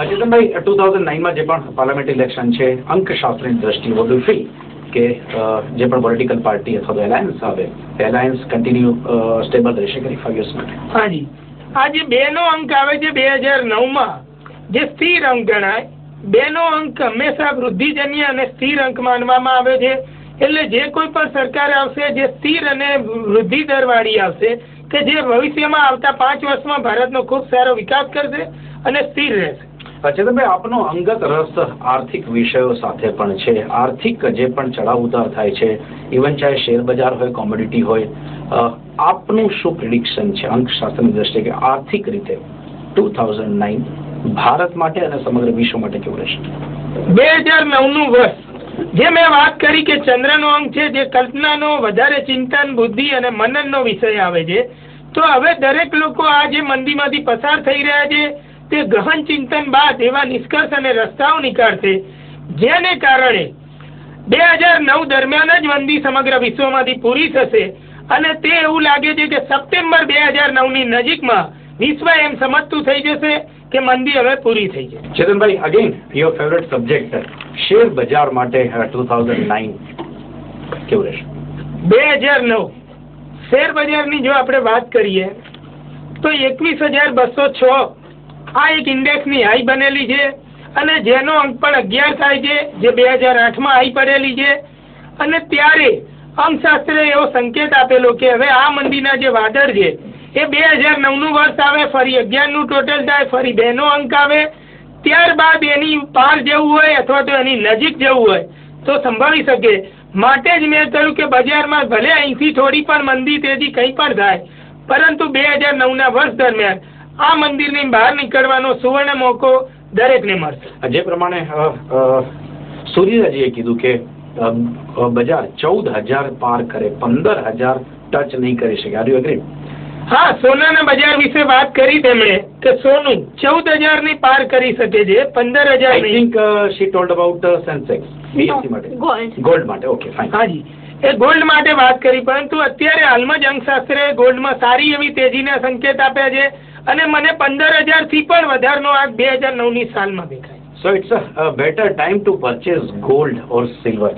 ચેતનભાઈ 2009 માં જે પણ પાર્લામેન્ટ ઇલેક્શન છે અંકશાસ્ત્રની દ્રષ્ટિએ વોટ ડુ ફીલ કે જે પણ પોલિટિકલ પાર્ટી અથવા તો એલાયન્સ આવે એલાયન્સ કન્ટિન્યુ સ્ટેબલ રહેશે કરી 5 years માટે? હાજી, આ જે 2 નો અંક આવે છે 2009 માં જે સ્થિર અંક ગણાય, 2 નો અંક હંમેશા વૃદ્ધિજન્ય અને સ્થિર અંક માનવામાં આવે છે. એટલે જે કોઈ પણ સરકાર આવશે જે સ્થિર અને વૃદ્ધિ દર વાળી આવશે કે જે ભવિષ્યમાં આવતા 5 વર્ષમાં ભારતનો ખૂબ સારો વિકાસ કરશે અને સ્થિર રહેશે. ચેતનભાઈ, આપનો અંગત રસ આર્થિક વિષયો સાથે પણ છે. આર્થિક જે પણ ચડાવ ઉતાર થાય છે, ઇવન ચાહે શેર બજાર હોય, કોમોડિટી હોય, આપનું શું પ્રિડિક્શન છે અંકશાસ્ત્રની દ્રષ્ટિએ કે આર્થિક રીતે 2009 ભારત માટે અને સમગ્ર વિશ્વ માટે કેવું રહેશે? 2009 નું વર્ષ જે મેં વાત કરી કે ચંદ્રનો અંક છે જે કલ્પનાનો વધારે ચિંતન, બુદ્ધિ અને મનનનો વિષય આવે છે. તો હવે દરેક લોકો આ જે મંદીમાંથી પસાર થઈ રહ્યા છે તે ગહન ચિંતન બાદ એવા નિષ્કર્ષ અને રસ્તાઓ નીકાળશે જેને કારણે 2009 દરમિયાન જ મંદી સમગ્ર વિશ્વમાંથી પૂરી થશે અને તે એવું લાગે છે કે સપ્ટેમ્બર 2009 ની નજીકમાં વિશ્વ એમ સમજતું થઈ જશે કે મંદી હવે પૂરી થઈ છે. Chetanbhai, again your favourite subject share બજાર માટે 2009 કેવું રહેશે? 2009 શેર બજારની જો આપણે વાત કરીએ તો 21,206 આ એક ઇન્ડેક્સની હાઈ બનેલી છે અને જેનો અંક પણ 11 થાય છે જે 2008 માં હાઈ પડેલી છે. અને ત્યારે અંકશાસ્ત્રે એવો સંકેત આપેલો કે હવે આ મંદીના જે વાદળ છે એ 2009 નું વર્ષ આવે, ફરી 11 નું ટોટલ થાય, ફરી 2 નો અંક આવે, ત્યારબાદ એની પાર જવું હોય અથવા તો એની નજીક જવું હોય તો સંભવી શકે. માટે જ મેં કહ્યું કે બજારમાં ભલે અહીંથી થોડી પણ મંદી તેજી કંઈ પણ થાય પરંતુ 2009 ના વર્ષ દરમિયાન આ મંદિરની બહાર નીકળવાનો સુવર્ણ મોકો દરેકને મળશે. જે પ્રમાણે સૂર્યજીએ કીધું કે બજાર 14,000 પાર કરે, 15,000 ટચ નહીં કરી શકે. Are you agree? હા, સોનાના બજાર વિશે વાત કરી તેમણે કે સોનું 14,000 ની પાર કરી શકે છે, 15,000 I think she told about Sensex BSc માટે, ગોલ્ડ માટે. Okay, fine. હાજી, એ ગોલ્ડ માટે વાત કરી પરંતુ અત્યારે હાલમાં જ અંકશાસ્ત્રે ગોલ્ડમાં સારી એવી તેજીના સંકેત આપ્યા છે અને મને 15,000 થી પણ વધારનો આ 2009 ની સાલમાં દેખાય. So it's a better time to purchase gold or silver.